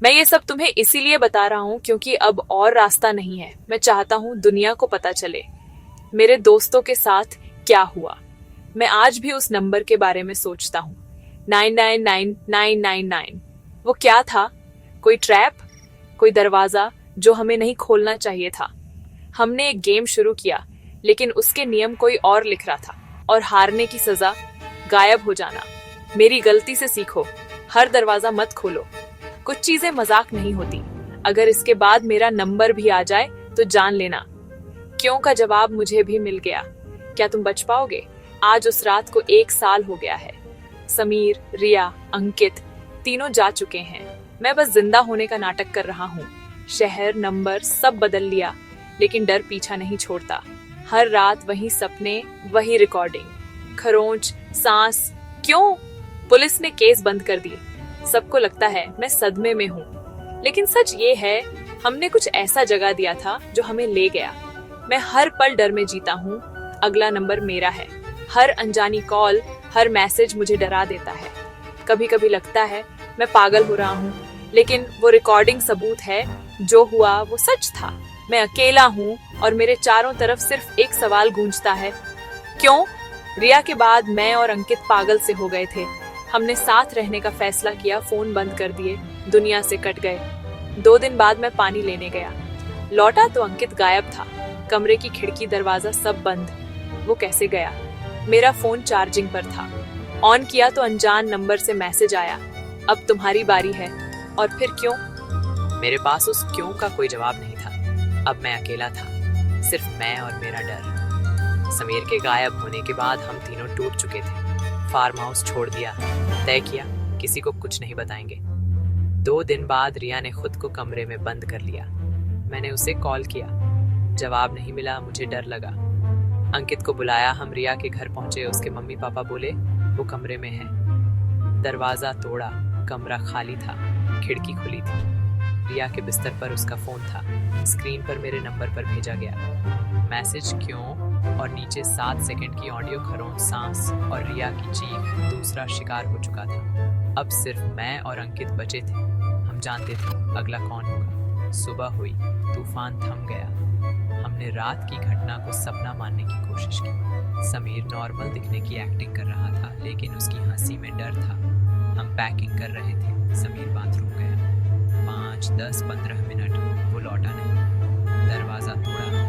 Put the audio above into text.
मैं ये सब तुम्हें इसीलिए बता रहा हूँ क्योंकि अब और रास्ता नहीं है। मैं चाहता हूँ दुनिया को पता चले मेरे दोस्तों के साथ क्या हुआ। मैं आज भी उस नंबर के बारे में सोचता हूँ, 999999। वो क्या था? कोई ट्रैप, कोई दरवाजा जो हमें नहीं खोलना चाहिए था। हमने एक गेम शुरू किया, लेकिन उसके नियम कोई और लिख रहा था, और हारने की सजा गायब हो जाना। मेरी गलती से सीखो, हर दरवाजा मत खोलो। कुछ चीजें मजाक नहीं होती। अगर इसके बाद मेरा नंबर भी आ जाए तो जान लेना। क्यों का जवाब मुझे भी मिल गया। क्या तुम बच पाओगे? आज उस रात को 1 साल हो गया है। समीर, रिया, अंकित तीनों जा चुके हैं। मैं बस जिंदा होने का नाटक कर रहा हूँ। शहर, नंबर सब बदल लिया, लेकिन डर पीछा नहीं छोड़ता। हर रात वही सपने, वही रिकॉर्डिंग, खरोंच, सांस। क्यों? पुलिस ने केस बंद कर दिए। सबको लगता है मैं सदमे में हूँ, लेकिन सच ये है, हमने कुछ ऐसा जगा दिया था जो हमें ले गया। मैं हर पल डर में जीता हूँ। अगला नंबर मेरा है। हर अनजानी कॉल, हर मैसेज मुझे डरा देता है। कभी कभी लगता है मैं पागल हो रहा हूँ, लेकिन वो रिकॉर्डिंग सबूत है, जो हुआ वो सच था। मैं अकेला हूँ और मेरे चारों तरफ सिर्फ एक सवाल गूंजता है, क्यों? रिया के बाद मैं और अंकित पागल से हो गए थे। हमने साथ रहने का फैसला किया, फोन बंद कर दिए, दुनिया से कट गए। 2 दिन बाद मैं पानी लेने गया। लौटा तो अंकित गायब था। कमरे की खिड़की, दरवाजा सब बंद। वो कैसे गया? मेरा फोन चार्जिंग पर था। ऑन किया तो अनजान नंबर से मैसेज आया, अब तुम्हारी बारी है। और फिर क्यों? मेरे पास उस क्यों का कोई जवाब नहीं था। अब मैं अकेला था, सिर्फ मैं और मेरा डर। समीर के गायब होने के बाद हम तीनों टूट चुके थे। फार्म हाउस छोड़ दिया, तय किया किसी को कुछ नहीं बताएंगे। 2 दिन बाद रिया ने खुद को कमरे में बंद कर लिया। मैंने उसे कॉल किया, जवाब नहीं मिला। मुझे डर लगा। अंकित को बुलाया। हम रिया के घर पहुंचे। उसके मम्मी पापा बोले वो कमरे में है। दरवाजा तोड़ा, कमरा खाली था, खिड़की खुली थी। रिया के बिस्तर पर उसका फोन था। स्क्रीन पर मेरे नंबर पर भेजा गया मैसेज क्यों, और नीचे 7 सेकंड की ऑडियो, खरोंच, सांस और रिया की चीख। दूसरा शिकार हो चुका था। अब सिर्फ मैं और अंकित बचे थे। हम जानते थे अगला कौन होगा। सुबह हुई, तूफान थम गया। हमने रात की घटना को सपना मानने की कोशिश की। समीर नॉर्मल दिखने की एक्टिंग कर रहा था, लेकिन उसकी हंसी में डर था। हम पैकिंग कर रहे थे। समीर बाथरूम गया। 5, 10, 15 मिनट वो लौटा नहीं। दरवाजा तोड़ा,